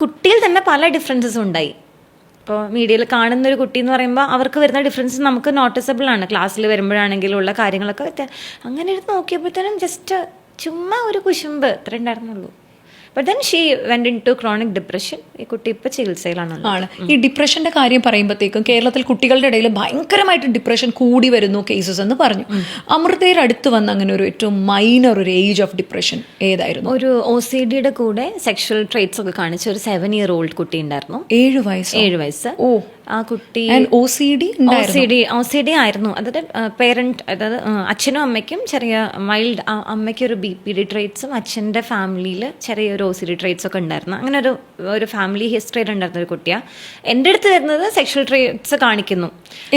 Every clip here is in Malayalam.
കുട്ടിയിൽ തന്നെ പല ഡിഫറൻസസും ഉണ്ടായി. ഇപ്പോൾ മീഡിയയിൽ കാണുന്ന ഒരു കുട്ടി എന്ന് പറയുമ്പോൾ അവർക്ക് വരുന്ന ഡിഫറൻസ് നമുക്ക് നോട്ടീസബിൾ ആണ്. ക്ലാസ്സിൽ വരുമ്പോഴാണെങ്കിലും ഉള്ള കാര്യങ്ങളൊക്കെ അങ്ങനെ എടുത്ത് നോക്കിയപ്പോഴത്തേനും ജസ്റ്റ് ചുമ്മാ ഒരു കുശുമ്പ് ഇത്ര ഉണ്ടായിരുന്നുള്ളൂ. But then she went into chronic depression. ഈ കുട്ടി ഇപ്പോൾ ചികിത്സയിലാണ്. ഈ ഡിപ്രഷന്റെ കാര്യം പറയുമ്പോഴത്തേക്കും കേരളത്തിൽ കുട്ടികളുടെ ഇടയിൽ ഭയങ്കരമായിട്ട് ഡിപ്രഷൻ കൂടി വരുന്നു കേസസ് എന്ന് പറഞ്ഞു. അമൃതയുടെ അടുത്ത് വന്ന അങ്ങനെ ഒരു ഏറ്റവും മൈനർ ഒരു ഏജ് ഓഫ് ഡിപ്രഷൻ ഏതായിരുന്നു? ഒരു OCDയുടെ കൂടെ സെക്ഷൽ ട്രേറ്റ്സ് ഒക്കെ കാണിച്ച ഒരു 7-year-old കുട്ടി ഉണ്ടായിരുന്നു. 7 വയസ്സ്. ഓ, ആ കുട്ടി OCD ആയിരുന്നു. അതായത് പേരന്റ്, അതായത് അച്ഛനും അമ്മയ്ക്കും ചെറിയ മൈൽഡ്, അമ്മയ്ക്ക് ഒരു BPD ട്രേറ്റ്സും അച്ഛൻ്റെ ഫാമിലിയിൽ ചെറിയൊരു OCD ട്രേറ്റ്സ് ഒക്കെ ഉണ്ടായിരുന്നു. അങ്ങനെ ഒരു ഫാമിലി ഹിസ്റ്ററിയിൽ ഉണ്ടായിരുന്ന ഒരു കുട്ടിയാണ്. എൻ്റെ അടുത്ത് വരുന്നത് സെക്ഷൽ ട്രേറ്റ്സ് കാണിക്കുന്നു,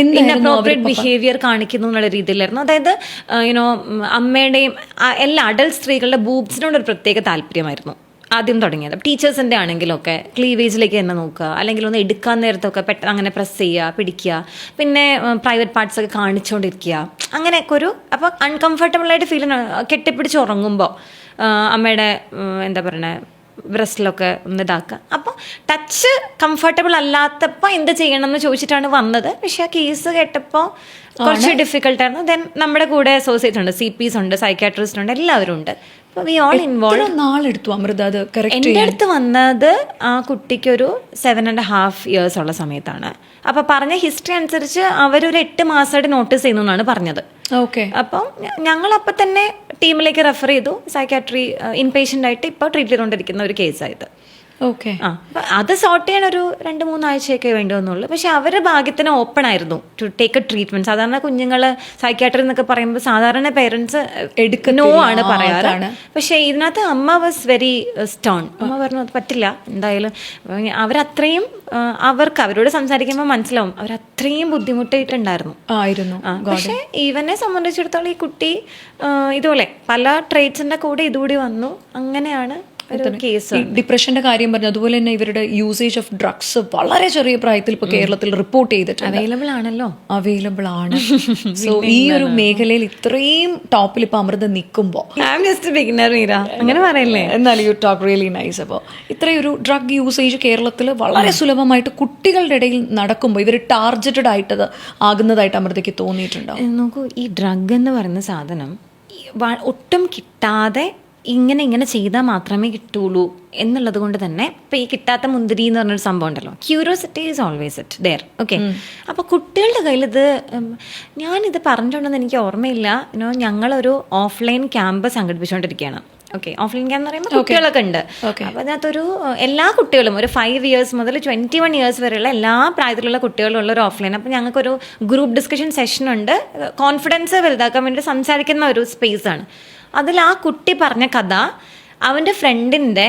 ഇൻഅപ്രോപ്രിയേറ്റ് ബിഹേവിയർ കാണിക്കുന്നു എന്നുള്ള രീതിയിലായിരുന്നു. അതായത് യുനോ അമ്മയുടെയും എല്ലാ അഡൽട്ട് സ്ത്രീകളുടെ ബൂബ്സിനോടൊരു പ്രത്യേക താല്പര്യമായിരുന്നു ആദ്യം തുടങ്ങിയത്. ടീച്ചേഴ്സിൻ്റെ ആണെങ്കിലൊക്കെ ക്ലീവേജിലേക്ക് തന്നെ നോക്കുക, അല്ലെങ്കിൽ ഒന്ന് എടുക്കാൻ നേരത്തൊക്കെ പെട്ടെന്ന് അങ്ങനെ പ്രസ് ചെയ്യുക, പിടിക്കുക, പിന്നെ പ്രൈവറ്റ് പാർട്സ് ഒക്കെ കാണിച്ചുകൊണ്ടിരിക്കുക, അങ്ങനെയൊക്കെ ഒരു അപ്പോൾ അൺകംഫർട്ടബിളായിട്ട് ഫീൽ കെട്ടിപ്പിടിച്ച് ഉറങ്ങുമ്പോൾ അമ്മയുടെ എന്താ പറയണേ ബ്രസ്റ്റിലൊക്കെ ഒന്ന് ഇതാക്കുക. അപ്പോൾ ടച്ച് കംഫർട്ടബിൾ അല്ലാത്തപ്പോൾ എന്ത് ചെയ്യണം എന്ന് ചോദിച്ചിട്ടാണ് വന്നത്. പക്ഷേ ആ കേസ് കേട്ടപ്പോൾ കുറച്ച് ഡിഫിക്കൽട്ടായിരുന്നു. ദെൻ നമ്മുടെ കൂടെ അസോസിയേറ്റ് ഉണ്ട്, CPs ഉണ്ട്, സൈക്യാട്രിസ്റ്റ് ഉണ്ട്, എല്ലാവരും ഉണ്ട്. അപ്പോൾ വി ഓൾ ഇൻവോൾവ്. നാളെടുത്തു അമൃത അത് കറക്റ്റ്? എൻ്റെ അടുത്ത് വന്നത് ആ കുട്ടിക്കൊരു 7.5 years ഉള്ള സമയത്താണ്. അപ്പോൾ പറഞ്ഞ ഹിസ്റ്ററി അനുസരിച്ച് അവരൊരു 8 മാസമായിട്ട് നോട്ടീസ് ചെയ്യുന്നു എന്നാണ് പറഞ്ഞത്. ഓക്കെ. അപ്പം ഞങ്ങളപ്പം തന്നെ ടീമിലേക്ക് റെഫർ ചെയ്തു. സൈക്കാട്രി ഇൻപേഷ്യൻ്റ് ആയിട്ട് ഇപ്പോൾ ട്രീറ്റ് ചെയ്തുകൊണ്ടിരിക്കുന്ന ഒരു കേസായത്. ഓക്കെ. അത് സോർട്ട് ചെയ്യാൻ ഒരു 2-3 ആഴ്ചയൊക്കെ വേണ്ടി വന്നുള്ളൂ. പക്ഷെ അവർ ഭാഗ്യത്തിന് ഓപ്പൺ ആയിരുന്നു ടു ടേക്ക് എ ട്രീറ്റ്മെന്റ്. സാധാരണ കുഞ്ഞുങ്ങൾ സൈക്യാട്രി എന്നൊക്കെ പറയുമ്പോൾ സാധാരണ പേരൻസ് നോ ആണ് പറയാറ്. പക്ഷെ ഇതിനകത്ത് അമ്മ വാസ് വെരി സ്റ്റേൺ. അമ്മ പറഞ്ഞു അത് പറ്റില്ല എന്തായാലും. അവരത്രയും അവരോട് സംസാരിക്കുമ്പോൾ മനസ്സിലാവും അവരത്രയും ബുദ്ധിമുട്ടിയിട്ടുണ്ടായിരുന്നു. പക്ഷെ ഇവനെ സംബന്ധിച്ചിടത്തോളം ഈ കുട്ടി ഇതുപോലെ പല ട്രേറ്റ്സിന്റെ കൂടെ ഇതുകൂടി വന്നു. അങ്ങനെയാണ് ഡിപ്രഷന്റെ കാര്യം പറഞ്ഞു. അതുപോലെ തന്നെ ഇവരുടെ യൂസേജ് ഓഫ് ഡ്രഗ്സ് വളരെ ചെറിയ പ്രായത്തിൽ ഇപ്പൊ കേരളത്തിൽ റിപ്പോർട്ട് ചെയ്തിട്ടുണ്ട്. അവൈലബിൾ ആണ്. സോ ഈ ഒരു മേഖലയിൽ ഇത്രയും ടോപ്പിൽ ഇപ്പൊ അമൃത നിൽക്കുമ്പോൾ അങ്ങനെ പറയല്ലേ, എന്നാലും യു ടോക്ക് റിയലി നൈസ്. അപ്പോൾ ഇത്രയൊരു ഡ്രഗ് യൂസേജ് കേരളത്തിൽ വളരെ സുലഭമായിട്ട് കുട്ടികളുടെ ഇടയിൽ നടക്കുമ്പോൾ ഇവർ ടാർഗറ്റഡ് ആയിട്ട് ആകുന്നതായിട്ട് അമൃതയ്ക്ക് തോന്നിയിട്ടുണ്ടോ? നോക്കൂ, ഈ ഡ്രഗ് എന്ന് പറയുന്ന സാധനം ഒട്ടും കിട്ടാതെ ഇങ്ങനെ ചെയ്താൽ മാത്രമേ കിട്ടുള്ളൂ എന്നുള്ളത് കൊണ്ട് തന്നെ ഇപ്പം ഈ കിട്ടാത്ത മുന്തിരി എന്ന് പറഞ്ഞൊരു സംഭവം ഉണ്ടല്ലോ, curiosity is always it there. Okay. അപ്പോൾ കുട്ടികളുടെ കയ്യിൽ ഞാനിത് പറഞ്ഞിട്ടുണ്ടെന്ന് എനിക്ക് ഓർമ്മയില്ല. ഞങ്ങളൊരു ഓഫ്ലൈൻ ക്യാമ്പ് സംഘടിപ്പിച്ചുകൊണ്ടിരിക്കുകയാണ്. ഓക്കെ. ഓഫ്ലൈൻ ക്യാമ്പ് എന്ന് പറയുമ്പോൾ കുട്ടികളൊക്കെ ഉണ്ട്. അപ്പോൾ അതിനകത്തൊരു എല്ലാ കുട്ടികളും ഒരു 5 years മുതൽ 21 years വരെയുള്ള എല്ലാ പ്രായത്തിലുള്ള കുട്ടികളുള്ള ഒരു ഓഫ്ലൈൻ. അപ്പോൾ ഞങ്ങൾക്കൊരു ഗ്രൂപ്പ് ഡിസ്കഷൻ സെഷൻ ഉണ്ട്. കോൺഫിഡൻസ് വലുതാക്കാൻ വേണ്ടി സംസാരിക്കുന്ന ഒരു സ്പേസ് ആണ്. അതിൽ ആ കുട്ടി പറഞ്ഞ കഥ അവൻ്റെ ഫ്രണ്ടിൻ്റെ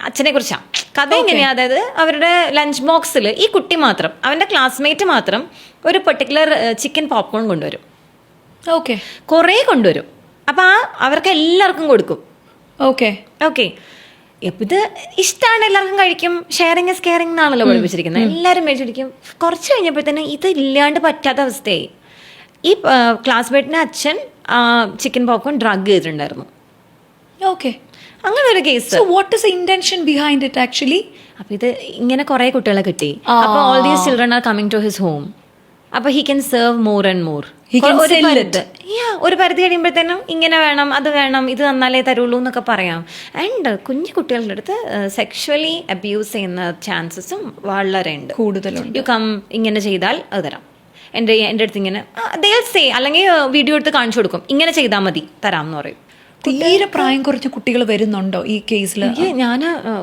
അച്ഛനെ കുറിച്ചാണ്. കഥ എങ്ങനെയാണ്, അതായത് അവരുടെ ലഞ്ച് ബോക്സിൽ ഈ കുട്ടി മാത്രം, അവൻ്റെ ക്ലാസ്മേറ്റ് മാത്രം ഒരു പെർട്ടിക്കുലർ ചിക്കൻ പോപ്കോൺ കൊണ്ടുവരും. ഓക്കെ. കുറേ കൊണ്ടുവരും. അപ്പം അവർക്ക് എല്ലാവർക്കും കൊടുക്കും. ഓക്കെ. ഇപ്പം ഇത് ഇഷ്ടമാണ്, എല്ലാവർക്കും കഴിക്കും. ഷെയറിങ് ഇസ് കെയറിങ് എന്നാണല്ലോ പഠിപ്പിച്ചിരിക്കുന്നത്. എല്ലാവരും മേടിച്ചിരിക്കും. കുറച്ച് കഴിഞ്ഞപ്പോഴത്തേനും ഇത് ഇല്ലാണ്ട് പറ്റാത്ത അവസ്ഥയായി. ഈ ക്ലാസ്മേറ്റിൻ്റെ അച്ഛൻ ചിക്കൻ പോപ്കോൺ ഡ്രഗ് ചെയ്തിട്ടുണ്ടായിരുന്നു. ഓക്കെ. അങ്ങനെ ഒരു case. What is intention behind it actually? അപ്പൊ ഇത് ഇങ്ങനെ കുറെ കുട്ടികളെ കിട്ടി. അപ്പൊ all these children are coming to his home. അപ്പൊ he can serve more and more. ഒരു പരിധി കഴിയുമ്പോഴത്തേനും ഇങ്ങനെ വേണം, അത് വേണം, ഇത് തന്നാലേ തരുള്ളൂ എന്നൊക്കെ പറയാം. ആൻഡ് കുഞ്ഞു കുട്ടികളുടെ അടുത്ത് സെക്ഷുവലി അബ്യൂസ് ചെയ്യുന്ന ചാൻസസും വളരെ ഉണ്ട്, കൂടുതലുണ്ട്. യു കം ഇങ്ങനെ ചെയ്താൽ അത് തരാം. എൻ്റെ അടുത്ത് ഇങ്ങനെ സേ, അല്ലെങ്കിൽ വീഡിയോ എടുത്ത് കാണിച്ചു കൊടുക്കും, ഇങ്ങനെ ചെയ്താൽ മതി തരാം എന്ന് പറയും. തീരെ പ്രായം കുറച്ച് കുട്ടികൾ വരുന്നുണ്ടോ ഈ കേസിൽ? ഞാൻ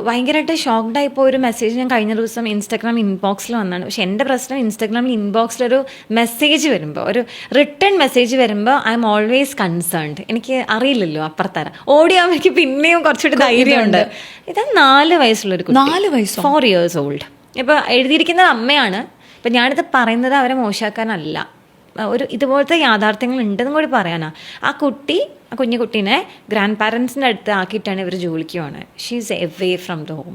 ഭയങ്കരമായിട്ട് ഷോക്ക്ഡ് ആയിപ്പോൾ ഒരു മെസ്സേജ് ഞാൻ കഴിഞ്ഞ ദിവസം ഇൻസ്റ്റാഗ്രാം ഇൻബോക്സിൽ വന്നതാണ്. പക്ഷെ എൻ്റെ പ്രശ്നം ഇൻസ്റ്റാഗ്രാമിൽ ഇൻബോക്സിലൊരു മെസ്സേജ് വരുമ്പോൾ, ഒരു റിട്ടേൺ മെസ്സേജ് വരുമ്പോൾ ഐ എം ഓൾവേസ് കൺസേൺഡ്. എനിക്ക് അറിയില്ലല്ലോ അപ്പുറത്തര ഓടിയാകുമ്പോൾ എനിക്ക് പിന്നെയും കുറച്ചുകൂടി ധൈര്യമുണ്ട്. ഇത് 4 വയസ്സുള്ളൊരു കുട്ടി, 4 വയസ്സ്, 4 years old. ഇപ്പോൾ എഴുതിയിരിക്കുന്നത് അമ്മയാണ്. ഇപ്പം ഞാനിത് പറയുന്നത് അവരെ മോശമാക്കാനല്ല, ഒരു ഇതുപോലത്തെ യാഥാർത്ഥ്യങ്ങൾ ഉണ്ടെന്നും കൂടി പറയാനാ. ആ കുഞ്ഞു കുട്ടീനെ ഗ്രാൻഡ് പാരൻസിൻ്റെ അടുത്ത് ആക്കിയിട്ടാണ് ഇവർ ജോലിക്ക് പോകണത്. She is away from the home.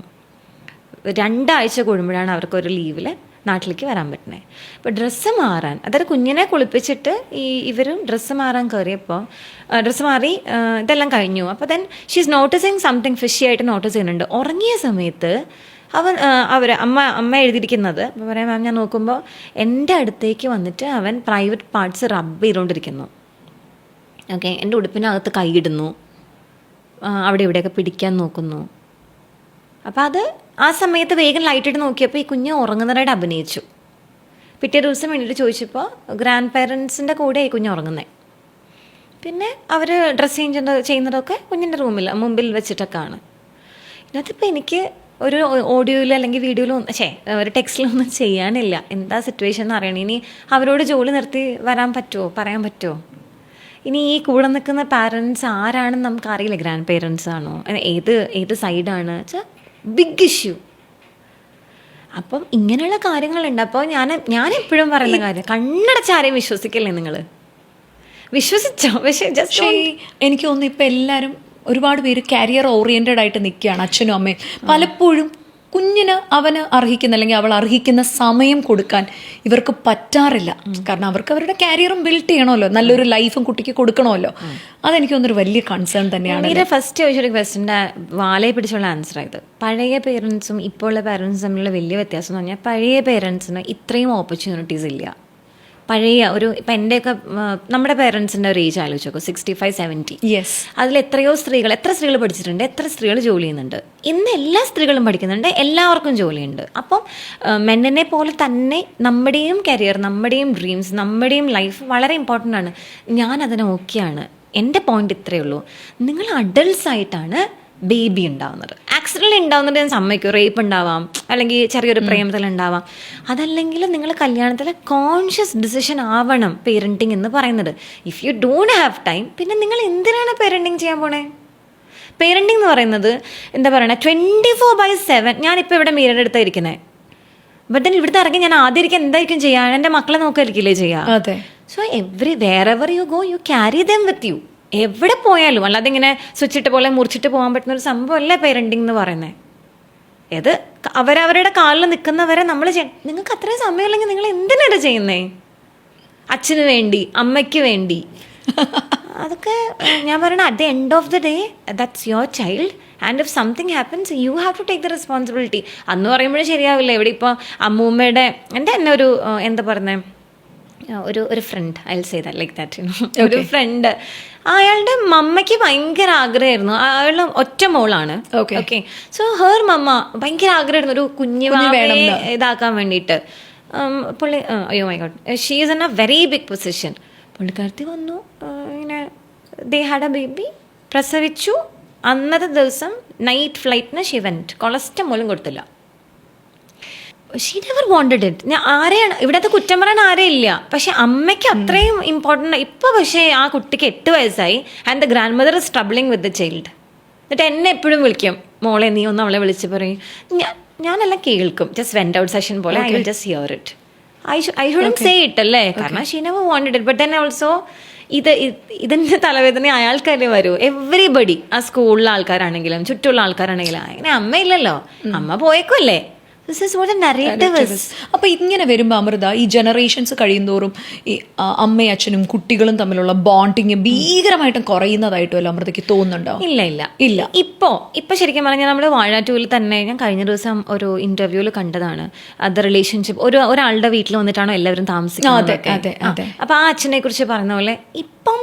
2 ആഴ്ച കൂടുമ്പോഴാണ് അവർക്കൊരു ലീവിൽ നാട്ടിലേക്ക് വരാൻ പറ്റണേ. അപ്പോൾ ഡ്രസ്സ് മാറാൻ, അതായത് കുഞ്ഞിനെ കുളിപ്പിച്ചിട്ട് ഇവരും ഡ്രസ്സ് മാറാൻ കയറിയപ്പോൾ ഡ്രസ്സ് മാറി ഇതെല്ലാം കഴിഞ്ഞു. അപ്പോൾ then she is noticing something fishy ആയിട്ട് നോട്ടീസ് ചെയ്യുന്നുണ്ട്. ഉറങ്ങിയ സമയത്ത് അമ്മ എഴുതിയിരിക്കുന്നത് അപ്പോൾ പറയാം, മാം ഞാൻ നോക്കുമ്പോൾ എൻ്റെ അടുത്തേക്ക് വന്നിട്ട് അവൻ പ്രൈവറ്റ് പാർട്സ് റബ്ബ് ചെയ്തുകൊണ്ടിരിക്കുന്നു. ഓക്കെ, എൻ്റെ ഉടുപ്പിനകത്ത് കൈയിടുന്നു, അവിടെ ഇവിടെയൊക്കെ പിടിക്കാൻ നോക്കുന്നു. അപ്പോൾ അത് ആ സമയത്ത് വേഗം ലൈറ്റിട്ട് നോക്കിയപ്പോൾ ഈ കുഞ്ഞ് ഉറങ്ങുന്നതായിട്ട് അഭിനയിച്ചു. പിറ്റേ ദിവസം വേണ്ടിയിട്ട് ചോദിച്ചപ്പോൾ ഗ്രാൻഡ് പേരൻസിൻ്റെ കൂടെ ഈ കുഞ്ഞ് ഉറങ്ങുന്നത്. പിന്നെ അവർ ഡ്രസ്സ് ചേഞ്ച് ചെയ്യുന്നതൊക്കെ കുഞ്ഞിൻ്റെ മുമ്പിൽ വെച്ചിട്ടൊക്കെയാണ്. ഇതിനകത്തിപ്പോൾ എനിക്ക് ഒരു ഓഡിയോയിലോ അല്ലെങ്കിൽ വീഡിയോയിലോ ഒരു ടെക്സ്റ്റിലൊന്നും ചെയ്യാനില്ല. എന്താ സിറ്റുവേഷൻ എന്ന് അറിയണം. ഇനി അവരോട് ജോലി നിർത്തി വരാൻ പറ്റുമോ, പറയാൻ പറ്റുമോ? ഇനി ഈ കൂടെ നിൽക്കുന്ന പാരൻസ് ആരാണെന്ന് നമുക്കറിയില്ല. ഗ്രാൻഡ് പേരൻസ് ആണോ, ഏത് സൈഡാണ് വെച്ചാൽ ബിഗ് ഇഷ്യൂ. അപ്പം ഇങ്ങനെയുള്ള കാര്യങ്ങളുണ്ട്. അപ്പോൾ ഞാൻ എപ്പോഴും പറയുന്ന കാര്യം, കണ്ണടച്ചാരെയും വിശ്വസിക്കല്ലേ നിങ്ങൾ. വിശ്വസിച്ചോ, പക്ഷേ ജസ്റ്റ് എനിക്ക് തോന്നുന്നു ഇപ്പം എല്ലാവരും ഒരുപാട് പേര് കരിയർ ഓറിയൻറ്റഡ് ആയിട്ട് നിൽക്കുകയാണ്. അച്ഛനും അമ്മയും പലപ്പോഴും കുഞ്ഞിന് അവന് അർഹിക്കുന്ന അല്ലെങ്കിൽ അവൾ അർഹിക്കുന്ന സമയം കൊടുക്കാൻ ഇവർക്ക് പറ്റാറില്ല. കാരണം അവർക്ക് അവരുടെ കരിയറും ബിൽഡ് ചെയ്യണമല്ലോ, നല്ലൊരു ലൈഫും കുട്ടിക്ക് കൊടുക്കണമല്ലോ. അതെനിക്ക് തോന്നുന്നൊരു വലിയ കൺസേൺ തന്നെയാണ്. ഫസ്റ്റ് ചോദിച്ചൊരു ക്വസ്റ്റിൻ്റെ വാലയെ പിടിച്ചുള്ള ആൻസർ ആയത്. പഴയ പേരൻസും ഇപ്പോൾ ഉള്ള പേരൻസും തമ്മിലുള്ള വലിയ വ്യത്യാസം എന്ന് പറഞ്ഞാൽ, പഴയ പേരൻസിന് ഇത്രയും ഓപ്പർച്യൂണിറ്റീസ് ഇല്ല. പഴയ ഇപ്പം എൻ്റെയൊക്കെ നമ്മുടെ പേരൻസിൻ്റെ ഒരു ഏജ് ആലോചിച്ച് നോക്കും, 65, 70. യെസ്, അതിൽ എത്ര സ്ത്രീകൾ പഠിച്ചിട്ടുണ്ട്, എത്ര സ്ത്രീകൾ ജോലി ചെയ്യുന്നുണ്ട്. ഇന്ന് എല്ലാ സ്ത്രീകളും പഠിക്കുന്നുണ്ട്, എല്ലാവർക്കും ജോലിയുണ്ട്. അപ്പം മെന്നിനെ പോലെ തന്നെ നമ്മുടെയും കരിയർ, നമ്മുടെയും ഡ്രീംസ്, നമ്മുടെയും ലൈഫ് വളരെ ഇമ്പോർട്ടൻ്റ് ആണ്. ഞാനതിന് ഓക്കെയാണ്. എൻ്റെ പോയിന്റ് ഇത്രയേ ഉള്ളൂ. നിങ്ങൾ അഡൾട്ട്സ് ആയിട്ടാണ് ബേബി ഉണ്ടാവുന്നത്. ആക്സിഡൻ്റ് ഉണ്ടാവുന്നത് ഞാൻ സമ്മതിക്കും. റേപ്പ് ഉണ്ടാവാം, അല്ലെങ്കിൽ ചെറിയൊരു പ്രേമത്തിൽ ഉണ്ടാവാം. അതല്ലെങ്കിൽ നിങ്ങൾ കല്യാണത്തിൽ കോൺഷ്യസ് ഡിസിഷൻ ആവണം പേരൻറ്റിങ് എന്ന് പറയുന്നത്. If you don't have time, പിന്നെ നിങ്ങൾ എന്തിനാണ് പേരൻറ്റിങ് ചെയ്യാൻ പോണേ? പേരൻറ്റിങ് എന്ന് പറയുന്നത് എന്താ പറയണേ, 24/7. ഞാനിപ്പോൾ ഇവിടെ മീരയുടെ അടുത്താണ് ഇരിക്കുന്നത്. ബട്ട് ദെൻ ഇവിടുത്തെ ഇറങ്ങി ഞാൻ ആദ്യം ഇരിക്കാൻ എന്തായിരിക്കും ചെയ്യുക? എൻ്റെ മക്കളെ നോക്കായിരിക്കില്ലേ ചെയ്യുക? അതെ. So wherever you go, you carry dum with you. എവിടെ പോയാലും, അല്ലാതെ ഇങ്ങനെ സ്വിച്ചിട്ട് പോലെ മുറിച്ചിട്ട് പോകാൻ പറ്റുന്ന ഒരു സംഭവമല്ല പേരൻറ്റിങ് എന്ന് പറയുന്നത്. ഇത് അവരവരുടെ കാലിൽ നിൽക്കുന്നവരെ നമ്മൾ നിങ്ങൾക്ക് അത്രയും സമയമില്ലെങ്കിൽ നിങ്ങൾ എന്തിനാണ് ചെയ്യുന്നേ? അച്ഛന് വേണ്ടി, അമ്മയ്ക്ക് വേണ്ടി. അതൊക്കെ ഞാൻ പറയണ, at the end of the day that's your child and if something happens you have to take the responsibility. അന്ന് പറയുമ്പോഴേ ശരിയാവില്ല. ഇവിടെ ഇപ്പോൾ അമ്മൂമ്മയുടെ തന്നെ ഒരു എന്താ പറയുന്നത്, ഒരു friend, I will say that like that, ഒരു ഫ്രണ്ട്, അയാളുടെ മമ്മയ്ക്ക് ഭയങ്കര ആഗ്രഹമായിരുന്നു. അയാളുടെ ഒറ്റ മോളാണ്. ഓക്കെ, സോ ഹെർ മമ്മ ഭയങ്കര ആഗ്രഹമായിരുന്നു ഒരു കുഞ്ഞു ഇതാക്കാൻ വേണ്ടിയിട്ട്. പുള്ളി, അയ്യോ my God, she is in a very big position. പുള്ളിക്കാരത്തി വന്നു, ഇങ്ങനെ ദേ ഹാഡ് എ ബേബി, പ്രസവിച്ചു. അന്നത്തെ ദിവസം നൈറ്റ് ഫ്ലൈറ്റിന് ഷീ വെന്റ്. കൊളസ്ട്രോളും കൊടുത്തില്ല. She never wanted it. ഞാൻ ആരെയാണ് ഇവിടത്തെ കുറ്റം പറയാൻ ആരെയും ഇല്ല, പക്ഷെ അമ്മയ്ക്ക് അത്രയും ഇമ്പോർട്ടൻ്റ്. ഇപ്പോൾ പക്ഷേ ആ കുട്ടിക്ക് 8 വയസ്സായി and the grandmother is troubling with the child. എന്നിട്ട് എന്നെ എപ്പോഴും വിളിക്കും, മോളെ നീ ഒന്ന് അവളെ വിളിച്ച് പറയും. ഞാനെല്ലാം കേൾക്കും, ജസ്റ്റ് വെന്റ് ഔട്ട് സെഷൻ പോലെ. I will just here it. I shouldn't say it അല്ലേ, കാരണം she never wanted it. But then also ഇതിൻ്റെ തലവേദന അയാൾക്കല്ലേ വരൂ. എവറിബഡി, ആ സ്കൂളിലെ ആൾക്കാരാണെങ്കിലും ചുറ്റുമുള്ള ആൾക്കാരാണെങ്കിലും, അങ്ങനെ അമ്മയില്ലല്ലോ, അമ്മ പോയേക്കുമല്ലേ. അപ്പൊ ഇങ്ങനെ വരുമ്പോ അമൃത, ഈ ജനറേഷൻസ് കഴിയുന്തോറും ഈ അമ്മയും അച്ഛനും കുട്ടികളും തമ്മിലുള്ള ബോണ്ടിങ് ഭീകരമായിട്ടും കുറയുന്നതായിട്ടുമല്ലോ അമൃതയ്ക്ക് തോന്നുന്നുണ്ടോ? ഇല്ല. ഇപ്പൊ ശരിക്കും പറഞ്ഞാൽ നമ്മൾ വാഴാറ്റൂരിൽ തന്നെ, ഞാൻ കഴിഞ്ഞ ദിവസം ഒരു ഇന്റർവ്യൂവിൽ കണ്ടതാണ്, അത് റിലേഷൻഷിപ്പ് ഒരാളുടെ വീട്ടിൽ വന്നിട്ടാണോ എല്ലാവരും താമസിക്കുന്നത്. അപ്പൊ ആ അച്ഛനെ കുറിച്ച് പറഞ്ഞ പോലെ ഇപ്പം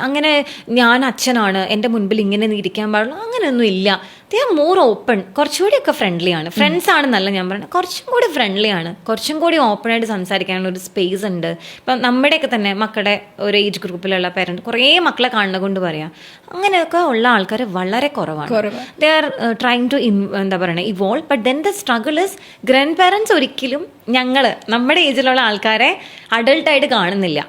അങ്ങനെ ഞാൻ അച്ഛനാണ്, എൻ്റെ മുൻപിൽ ഇങ്ങനെ ഇരിക്കാൻ പാടുള്ളൂ, അങ്ങനെയൊന്നും ഇല്ല. ദേ ആർ മോർ ഓപ്പൺ, കുറച്ചുകൂടിയൊക്കെ ഫ്രണ്ട്ലി ആണ്. ഫ്രണ്ട്സ് ആണെന്നല്ല ഞാൻ പറയുന്നത്, കുറച്ചും കൂടി ഫ്രണ്ട്ലി ആണ്, കുറച്ചും കൂടി ഓപ്പണായിട്ട് സംസാരിക്കാനുള്ള ഒരു സ്പേസ് ഉണ്ട്. ഇപ്പം നമ്മുടെയൊക്കെ തന്നെ മക്കളുടെ ഒരു ഏജ് ഗ്രൂപ്പിലുള്ള പേരൻറ്റ് കുറേ മക്കളെ കാണുന്നത് കൊണ്ട് പറയാം, അങ്ങനെയൊക്കെ ഉള്ള ആൾക്കാർ വളരെ കുറവാണ്. ദേ ആർ ട്രൈങ് ടു എന്താ പറയുക evolve. But then the struggle is, grand parents ഒരിക്കലും നമ്മുടെ ഏജിലുള്ള ആൾക്കാരെ അഡൾട്ടായിട്ട് കാണുന്നില്ല.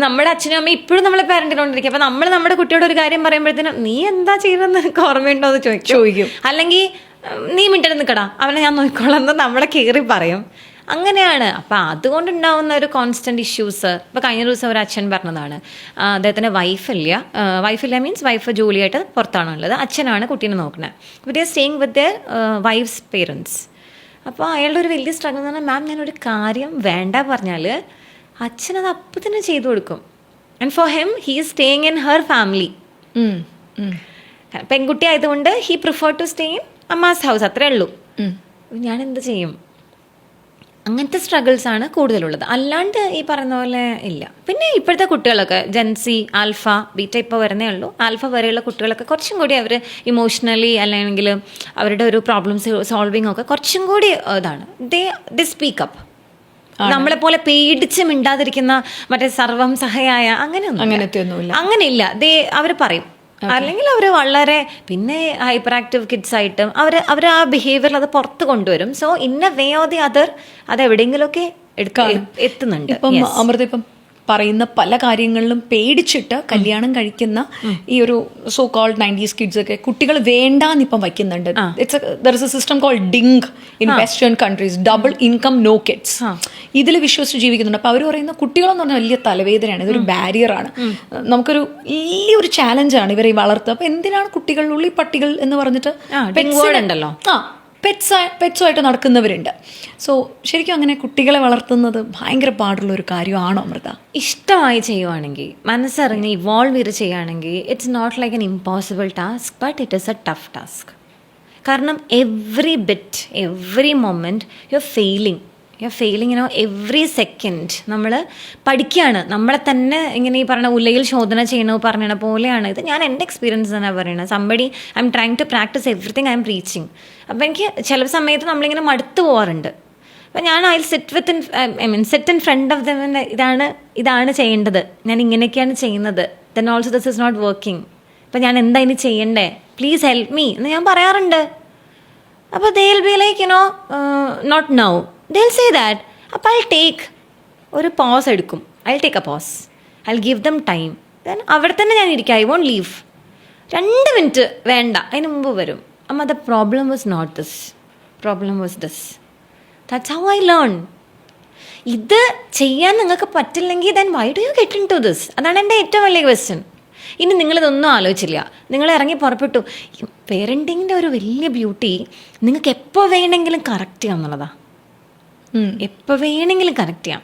നമ്മുടെ അച്ഛനും അമ്മയും ഇപ്പോഴും നമ്മളെ പാരന്റിനോണ്ടിരിക്കും. അപ്പൊ നമ്മൾ നമ്മുടെ കുട്ടിയോട് ഒരു കാര്യം പറയുമ്പോഴത്തേനും നീ എന്താ ചെയ്തെന്ന് എനിക്ക് ഓർമ്മയുണ്ടോ എന്ന് ചോദിക്കും. അല്ലെങ്കിൽ നീ മിണ്ടൽ നിൽക്കടാ, അവനെ ഞാൻ നോക്കിക്കോളാം എന്ന് നമ്മളെ കയറി പറയും. അങ്ങനെയാണ്. അപ്പം അതുകൊണ്ടുണ്ടാവുന്ന ഒരു കോൺസ്റ്റന്റ് ഇഷ്യൂസ്. ഇപ്പം കഴിഞ്ഞ ദിവസം ഒരു അച്ഛൻ പറഞ്ഞതാണ്, അദ്ദേഹത്തിൻ്റെ വൈഫില്ല മീൻസ് വൈഫ് ജോലിയായിട്ട് പുറത്താണുള്ളത്, അച്ഛനാണ് കുട്ടീനെ നോക്കുന്നത്. ഇവർ staying with their wife's parents. അപ്പോൾ അയാളുടെ ഒരു വലിയ സ്ട്രഗിൾ എന്ന് പറഞ്ഞാൽ, മാം ഞാനൊരു കാര്യം വേണ്ട പറഞ്ഞാൽ അച്ഛനത് അപ്പം തന്നെ ചെയ്തു കൊടുക്കും. And for him he is staying in her family. പെൺകുട്ടി ആയതുകൊണ്ട് he prefer to stay in അമ്മാസ് ഹൗസ്, അത്രേ ഉള്ളൂ. ഞാൻ എന്ത് ചെയ്യും? അങ്ങനത്തെ സ്ട്രഗിൾസ് ആണ് കൂടുതലുള്ളത്, അല്ലാണ്ട് ഈ പറയുന്ന പോലെ ഇല്ല. പിന്നെ ഇപ്പോഴത്തെ കുട്ടികളൊക്കെ ജെൻസി, ആൽഫ, ബീറ്റ ഇപ്പോൾ വരുന്നേ ഉള്ളൂ. ആൽഫ വരെയുള്ള കുട്ടികളൊക്കെ കുറച്ചും കൂടി അവർ ഇമോഷണലി അല്ലെങ്കിൽ അവരുടെ ഒരു പ്രോബ്ലംസ് സോൾവിങ് ഒക്കെ കുറച്ചും കൂടി ഇതാണ്. They speak up. നമ്മളെ പോലെ പേടിച്ച് മിണ്ടാതിരിക്കുന്ന മറ്റേ സർവം സഹയായ അങ്ങനെയില്ല. അവർ പറയും. അല്ലെങ്കിൽ അവർ വളരെ പിന്നെ ഹൈപ്പർ ആക്റ്റീവ് കിഡ്സ് ആയിട്ടും അവർ ആ ബിഹേവിയറിൽ അത് പുറത്ത് കൊണ്ടുവരും. So in a way or the other അത് എവിടെയെങ്കിലുമൊക്കെ എത്തുന്നുണ്ട്. ഇപ്പം അമൃത ഇപ്പം പറയുന്ന പല കാര്യങ്ങളിലും പേടിച്ചിട്ട് കല്യാണം കഴിക്കുന്ന ഈ ഒരു സോ കോൾഡ് 90s കിഡ്സ് ഒക്കെ കുട്ടികൾ വേണ്ടാന്ന് ഇപ്പം വയ്ക്കുന്നുണ്ട്. There is a system called DINK in western countries, double income no kids. ഇതിൽ വിശ്വസിച്ച് ജീവിക്കുന്നുണ്ട്. അപ്പോൾ അവർ പറയുന്ന കുട്ടികളെന്ന് പറഞ്ഞാൽ വലിയ തലവേദനയാണ്, ഇതൊരു ബാരിയറാണ്, നമുക്കൊരു വലിയൊരു ചാലഞ്ചാണ് ഇവരെ വളർത്തുക. അപ്പോൾ എന്തിനാണ് കുട്ടികളിലുള്ളിൽ പട്ടികൾ എന്ന് പറഞ്ഞിട്ട് ഉണ്ടല്ലോ, പെറ്റ്സുമായിട്ട് നടക്കുന്നവരുണ്ട്. സോ ശരിക്കും അങ്ങനെ കുട്ടികളെ വളർത്തുന്നത് ഭയങ്കര പാടുള്ള ഒരു കാര്യമാണോ അമൃത? ഇഷ്ടമായി ചെയ്യുവാണെങ്കിൽ, മനസ്സറിഞ്ഞ് ഇവോൾവ് ചെയ്ത് ചെയ്യുകയാണെങ്കിൽ it's not like an impossible task, but it is a tough task. കാരണം every bit, every moment you are failing, every second നമ്മൾ പഠിക്കുകയാണ്. നമ്മളെ തന്നെ ഇങ്ങനെ ഈ പറഞ്ഞ ഉലയിൽ ശോധന ചെയ്യണോ പറഞ്ഞ പോലെയാണ് ഇത്. ഞാൻ എൻ്റെ എക്സ്പീരിയൻസ് തന്നെ പറയണത്. Somebody I am trying to practice everything I am reaching. അപ്പോൾ എനിക്ക് ചില സമയത്ത് നമ്മളിങ്ങനെ മടുത്തു പോകാറുണ്ട്. അപ്പം ഞാൻ I sit in front of them, ഇതാണ് ചെയ്യേണ്ടത്, ഞാൻ ഇങ്ങനെയൊക്കെയാണ് ചെയ്യുന്നത്, then also this is not working, അപ്പം ഞാൻ എന്താ ഇനി ചെയ്യണ്ടേ, പ്ലീസ് ഹെൽപ്പ് മീ എന്ന് ഞാൻ പറയാറുണ്ട്. അപ്പോൾ they will be like not now, they'll say that. അപ്പോൾ I'll take ഒരു പോസ് എടുക്കും. I'll take a pause. I'll give them time. Then അവിടെ തന്നെ ഞാൻ ഇരിക്കുക. I won't leave. 2 മിനിറ്റ് വേണ്ട, അതിന് മുമ്പ് വരും. അമ്മ the problem was not this. Problem was this. That's how I learn. ഇത് ചെയ്യാൻ നിങ്ങൾക്ക് പറ്റില്ലെങ്കിൽ then why do you get into this? അതാണ് എൻ്റെ ഏറ്റവും വലിയ ക്വസ്റ്റ്യൻ. ഇനി നിങ്ങളിതൊന്നും ആലോചിച്ചില്ല, നിങ്ങൾ ഇറങ്ങി പുറപ്പെട്ടു. പേരൻറ്റിങ്ങിൻ്റെ ഒരു വലിയ ബ്യൂട്ടി നിങ്ങൾക്ക് എപ്പോൾ വേണമെങ്കിലും കറക്റ്റ് ചെയ്യാം എന്നുള്ളതാണ്. എപ്പോൾ വേണമെങ്കിലും കറക്റ്റ് ചെയ്യാം.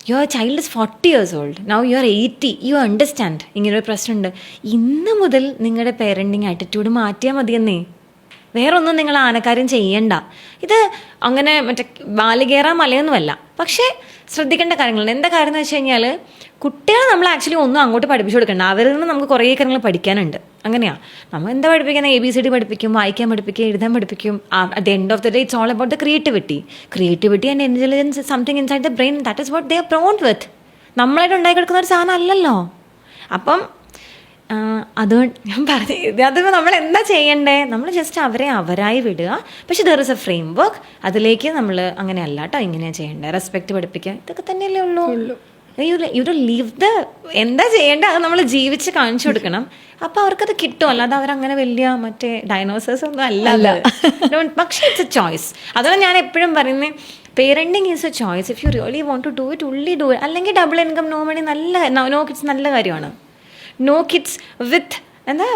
Your child is 40 years old, now you are 80, you understand ഇങ്ങനൊരു പ്രശ്നമുണ്ട്. ഇന്ന് മുതൽ നിങ്ങളുടെ പേരൻറ്റിങ് ആറ്റിറ്റ്യൂഡ് മാറ്റിയാൽ മതിയെന്നേ, വേറൊന്നും നിങ്ങൾ ആനക്കാര്യം ചെയ്യണ്ട. ഇത് അങ്ങനെ മറ്റേ ബാലികേറാ മലയൊന്നുമല്ല, പക്ഷേ ശ്രദ്ധിക്കേണ്ട കാര്യങ്ങളുണ്ട്. എന്താ കാര്യം എന്ന് വെച്ച് കഴിഞ്ഞാൽ, കുട്ടികളെ നമ്മൾ ആക്ച്വലി ഒന്നും അങ്ങോട്ട് പഠിപ്പിച്ചു കൊടുക്കണ്ട, അവരിൽ നിന്ന് നമുക്ക് കുറേ കാര്യങ്ങൾ പഠിക്കാനുണ്ട്. അങ്ങനെയാണ് നമ്മൾ എന്താ പഠിപ്പിക്കുന്നത്, ABCD പഠിപ്പിക്കും, വായിക്കാൻ പഠിപ്പിക്കും, എഴുതാൻ പഠിപ്പിക്കും. At the end of the day it's all about the creativity and intelligence, something inside the brain, that is what they are prone with. നമ്മളായിട്ട് ഉണ്ടാക്കി കൊടുക്കുന്ന ഒരു സാധനം അല്ലല്ലോ. അപ്പം അതുകൊണ്ട് ഞാൻ പറഞ്ഞത്, അതിപ്പോൾ നമ്മൾ എന്താ ചെയ്യണ്ടേ, നമ്മൾ ജസ്റ്റ് അവരെ അവരായി വിടുക. പക്ഷെ there is A frame work, അതിലേക്ക് നമ്മൾ അങ്ങനെ അല്ല കേട്ടോ ഇങ്ങനെയാണ് ചെയ്യേണ്ടത്, റെസ്പെക്റ്റ് പഠിപ്പിക്കുക, ഇതൊക്കെ തന്നെയല്ലേ ഉള്ളൂ. യു ഡു ലീവ് ദ എന്താ ചെയ്യേണ്ടത് അത് നമ്മൾ ജീവിച്ച് കാണിച്ചു കൊടുക്കണം. അപ്പോൾ അവർക്കത് കിട്ടും. അല്ലാതെ അവരങ്ങനെ വലിയ മറ്റേ ഡൈനോസേഴ്സ് ഒന്നും അല്ല. പക്ഷേ ഇറ്റ്സ് എ ചോയ്സ്. അതുകൊണ്ട് ഞാൻ എപ്പോഴും പറയുന്നത്, parenting is a choice. If you really want to do it, only do it. അല്ലെങ്കിൽ double income, no money, no kids നല്ല കാര്യമാണ്. നോ കിഡ്സ് വിത്ത് എന്താ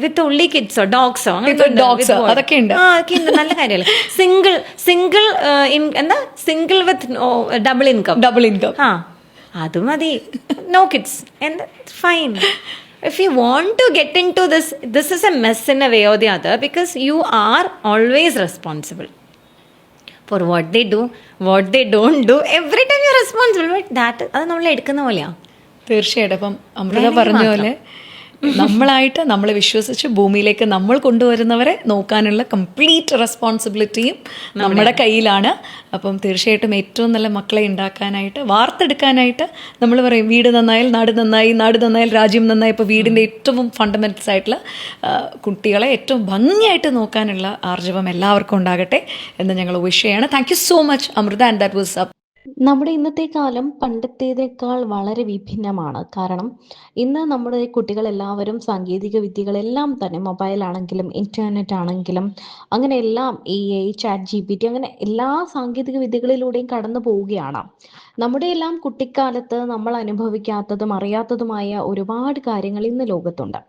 വിത്ത് ഉള്ളി കിഡ്സോ ഡോഗ്സോ അതൊക്കെ ഉണ്ട്, നല്ല കാര്യമല്ലേ. സിംഗിൾ എന്താ സിംഗിൾ വിത്ത് ഡബിൾ ഇൻകം ആ അത് മതി. No kids and fine. If you want to get into this is a mess in a way or the other, because you are always responsible for what they do, what they don't do. Every time you're responsible, but that അത് നമ്മൾ എടുക്കുന്ന പോലെയാ. തീർച്ചയായിട്ടും. അപ്പം അമൃത പറഞ്ഞ പോലെ നമ്മളായിട്ട് നമ്മളെ വിശ്വസിച്ച് ഭൂമിയിലേക്ക് നമ്മൾ കൊണ്ടുവരുന്നവരെ നോക്കാനുള്ള കംപ്ലീറ്റ് റെസ്പോൺസിബിലിറ്റിയും നമ്മുടെ കയ്യിലാണ്. അപ്പം തീർച്ചയായിട്ടും ഏറ്റവും നല്ല മക്കളെ ഉണ്ടാക്കാനായിട്ട്, വാർത്തെടുക്കാനായിട്ട് നമ്മൾ പറയും വീട് നന്നായാൽ നാട് നന്നായി, നാട് നന്നായാൽ രാജ്യം നന്നായി. ഇപ്പോൾ വീടിൻ്റെ ഏറ്റവും ഫണ്ടമെന്റൽസ് ആയിട്ടുള്ള കുട്ടികളെ ഏറ്റവും ഭംഗിയായിട്ട് നോക്കാനുള്ള ആർജവം എല്ലാവർക്കും ഉണ്ടാകട്ടെ എന്ന് ഞങ്ങൾ വിഷ് ചെയ്യാണ്. Thank you so much Amrita. And that was up. നമ്മുടെ ഇന്നത്തെ കാലം പണ്ടത്തേക്കാൾ വളരെ വിഭിന്നമാണ്. കാരണം ഇന്ന് നമ്മുടെ കുട്ടികളെല്ലാവരും സാങ്കേതിക വിദ്യകളെല്ലാം തന്നെ, മൊബൈലാണെങ്കിലും ഇൻ്റർനെറ്റ് ആണെങ്കിലും അങ്ങനെ എല്ലാം AI, ChatGPT അങ്ങനെ എല്ലാ സാങ്കേതിക വിദ്യകളിലൂടെയും കടന്നു പോവുകയാണ്. നമ്മുടെ എല്ലാം കുട്ടിക്കാലത്ത് നമ്മൾ അനുഭവിക്കാത്തതും അറിയാത്തതുമായ ഒരുപാട് കാര്യങ്ങൾ ഇന്ന് ലോകത്തുണ്ട്.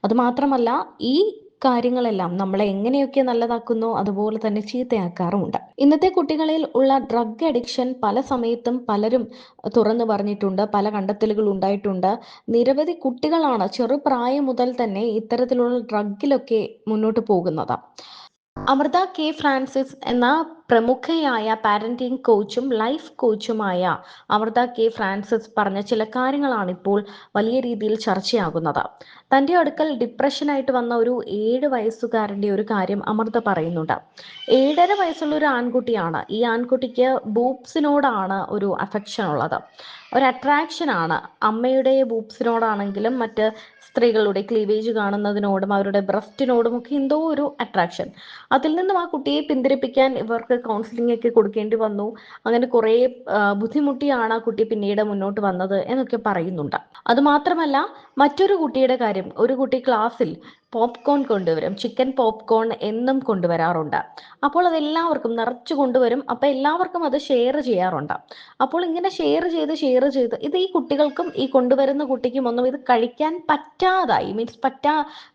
അതുമാത്രമല്ല, ഈ കാര്യങ്ങളെല്ലാം നമ്മളെ എങ്ങനെയൊക്കെ നല്ലതാക്കുന്നോ അതുപോലെ തന്നെ ചീത്തയാക്കാറുമുണ്ട്. ഇന്നത്തെ കുട്ടികളിൽ ഉള്ള ഡ്രഗ് അഡിക്ഷൻ പല സമയത്തും പലരും തുറന്നു പറഞ്ഞിട്ടുണ്ട്. പല കണ്ടെത്തലുകൾ ഉണ്ടായിട്ടുണ്ട്. നിരവധി കുട്ടികളാണ് ചെറുപ്രായം മുതൽ തന്നെ ഇത്തരത്തിലുള്ള ഡ്രഗിലൊക്കെ മുന്നോട്ട് പോകുന്നത്. അമൃത കെ ഫ്രാൻസിസ് എന്ന പ്രമുഖയായ പാരന്റിംഗ് കോച്ചും ലൈഫ് കോച്ചുമായ അമൃത കെ ഫ്രാൻസിസ് പറഞ്ഞ ചില കാര്യങ്ങളാണ് ഇപ്പോൾ വലിയ രീതിയിൽ ചർച്ചയാകുന്നത്. തൻ്റെ അടുക്കൽ ഡിപ്രഷനായിട്ട് വന്ന ഒരു 7 വയസ്സുകാരൻ്റെ ഒരു കാര്യം അമൃത പറയുന്നുണ്ട്. 7.5 വയസ്സുള്ള ഒരു ആൺകുട്ടിയാണ്. ഈ ആൺകുട്ടിക്ക് ബൂബ്സിനോടാണ് ഒരു അഫെക്ഷൻ ഉള്ളത്, ഒരു അട്രാക്ഷൻ ആണ്. അമ്മയുടെ ബൂബ്സിനോടാണെങ്കിലും മറ്റ് സ്ത്രീകളുടെ ക്ലീവേജ് കാണുന്നതിനോടും അവരുടെ ബ്രസ്റ്റിനോടും ഒക്കെ എന്തോ ഒരു അട്രാക്ഷൻ. അതിൽ നിന്നും ആ കുട്ടിയെ പിന്തിരിപ്പിക്കാൻ ഇവർക്ക് കൗൺസിലിംഗ് ഒക്കെ കൊടുക്കേണ്ടി വന്നു. അങ്ങനെ കുറേ ബുദ്ധിമുട്ടിയാണ് ആ കുട്ടി പിന്നീട് മുന്നോട്ട് വന്നത് എന്നൊക്കെ പറയുന്നുണ്ട്. അതുമാത്രമല്ല, മറ്റൊരു കുട്ടിയുടെ കാര്യം, ഒരു കുട്ടി ക്ലാസ്സിൽ പോപ്കോൺ കൊണ്ടുവരും, ചിക്കൻ പോപ്കോൺ എന്നും കൊണ്ടുവരാറുണ്ട്. അപ്പോൾ അത് എല്ലാവർക്കും നിറച്ചു കൊണ്ടുവരും. അപ്പോൾ എല്ലാവർക്കും അത് ഷെയർ ചെയ്യാറുണ്ട്. അപ്പോൾ ഇങ്ങനെ ഷെയർ ചെയ്ത് ഇത് ഈ കുട്ടികൾക്കും ഈ കൊണ്ടുവരുന്ന കുട്ടിക്കും ഒന്നും ഇത് കഴിക്കാൻ പറ്റാതായി, മീൻസ്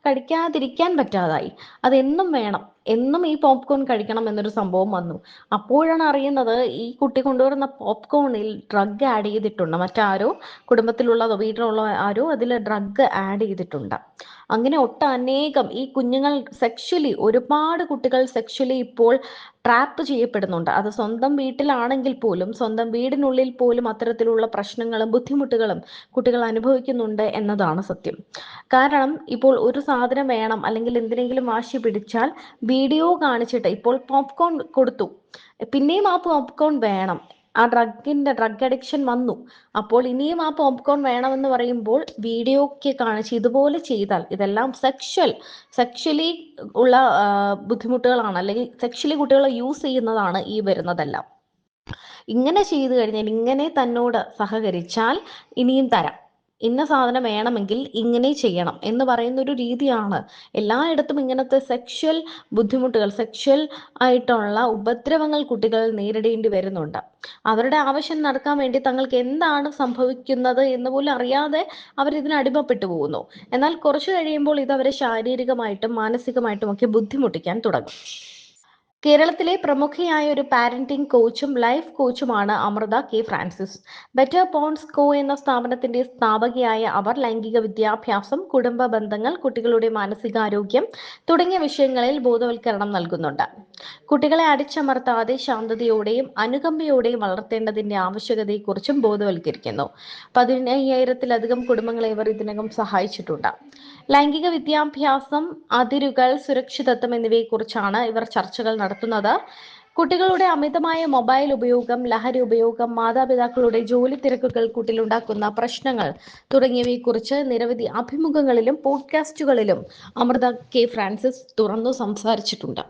കഴിക്കാതിരിക്കാൻ പറ്റാതായി. അതെന്നും വേണം, എന്നും ഈ പോപ്കോൺ കഴിക്കണം എന്നൊരു സംഭവം വന്നു. അപ്പോഴാണ് അറിയുന്നത് ഈ കുട്ടി കൊണ്ടുവരുന്ന പോപ്കോണിൽ ഡ്രഗ് ആഡ് ചെയ്തിട്ടുണ്ട്. മറ്റാരോ, കുടുംബത്തിലുള്ളതോ വീട്ടിലുള്ള ആരോ അതിൽ ഡ്രഗ് ആഡ് ചെയ്തിട്ടുണ്ട്. അങ്ങനെ ഒട്ടനേകം ഈ കുഞ്ഞുങ്ങൾ ഒരുപാട് കുട്ടികൾ സെക്ഷലി ഇപ്പോൾ ട്രാപ്പ് ചെയ്യപ്പെടുന്നുണ്ട്. അത് സ്വന്തം വീട്ടിലാണെങ്കിൽ പോലും, സ്വന്തം വീടിനുള്ളിൽ പോലും അത്തരത്തിലുള്ള പ്രശ്നങ്ങളും ബുദ്ധിമുട്ടുകളും കുട്ടികൾ അനുഭവിക്കുന്നുണ്ട് എന്നതാണ് സത്യം. കാരണം ഇപ്പോൾ ഒരു സാധനം വേണം അല്ലെങ്കിൽ എന്തിനെങ്കിലും വാശി പിടിച്ചാൽ വീഡിയോ കാണിച്ചിട്ട്, ഇപ്പോൾ പോപ്കോൺ കൊടുത്തു, പിന്നെയും ആ പോപ്കോൺ വേണം. ആ ഡ്രഗ് അഡിക്ഷൻ വന്നു. അപ്പോൾ ഇനിയും ആ പോപ്കോൺ വേണമെന്ന് പറയുമ്പോൾ വീഡിയോ ഒക്കെ കാണിച്ച് ഇതുപോലെ ചെയ്താൽ, ഇതെല്ലാം സെക്ഷലി ഉള്ള ബുദ്ധിമുട്ടുകളാണ്, അല്ലെങ്കിൽ സെക്ഷലി കുട്ടികളെ യൂസ് ചെയ്യുന്നതാണ് ഈ വരുന്നതെല്ലാം. ഇങ്ങനെ ചെയ്തു കഴിഞ്ഞാൽ, ഇങ്ങനെ തന്നോട് സഹകരിച്ചാൽ ഇനിയും തരാം, ഇന്ന സാധനം വേണമെങ്കിൽ ഇങ്ങനെ ചെയ്യണം എന്ന് പറയുന്ന ഒരു രീതിയാണ്. എല്ലായിടത്തും ഇങ്ങനത്തെ ബുദ്ധിമുട്ടുകൾ, ആയിട്ടുള്ള ഉപദ്രവങ്ങൾ കുട്ടികൾ നേരിടേണ്ടി വരുന്നുണ്ട്. അവരുടെ ആവശ്യം നടക്കാൻ വേണ്ടി തങ്ങൾക്ക് എന്താണ് സംഭവിക്കുന്നത് എന്ന് പോലും അറിയാതെ അവരിതിന് അടിമപ്പെട്ടു പോകുന്നു. എന്നാൽ കുറച്ചു കഴിയുമ്പോൾ ഇത് അവരെ ശാരീരികമായിട്ടും മാനസികമായിട്ടും ഒക്കെ ബുദ്ധിമുട്ടിക്കാൻ തുടങ്ങും. കേരളത്തിലെ പ്രമുഖയായ ഒരു പാരന്റിംഗ് കോച്ചും ലൈഫ് കോച്ചുമാണ് Amrutha K Francis. Better bonds co എന്ന സ്ഥാപനത്തിന്റെ സ്ഥാപകയായ അവർ ലൈംഗിക വിദ്യാഭ്യാസം, കുടുംബ ബന്ധങ്ങൾ, കുട്ടികളുടെ മാനസികാരോഗ്യം തുടങ്ങിയ വിഷയങ്ങളിൽ ബോധവൽക്കരണം നൽകുന്നുണ്ട്. കുട്ടികളെ അടിച്ചമർത്താതെ ശാന്തതയോടെയും അനുകമ്പയോടെയും വളർത്തേണ്ടതിന്റെ ആവശ്യകതയെക്കുറിച്ചും ബോധവൽക്കരിക്കുന്നു. 15,000-ലധികം കുടുംബങ്ങളെ ഇവർ ഇതിനകം സഹായിച്ചിട്ടുണ്ട്. ലൈംഗിക വിദ്യാഭ്യാസം, അതിരുകൾ, സുരക്ഷിതത്വം എന്നിവയെക്കുറിച്ചാണ് ഇവർ ചർച്ചകൾ നടത്തുന്നത്. കുട്ടികളുടെ അമിതമായ മൊബൈൽ ഉപയോഗം, ലഹരി ഉപയോഗം, മാതാപിതാക്കളുടെ ജോലി തിരക്കുകൾ കുട്ടിയിലുണ്ടാക്കുന്ന പ്രശ്നങ്ങൾ തുടങ്ങിയവയെക്കുറിച്ച് നിരവധി അഭിമുഖങ്ങളിലും പോഡ്കാസ്റ്റുകളിലും അമൃത കെ ഫ്രാൻസിസ് തുറന്നു സംസാരിച്ചിട്ടുണ്ട്.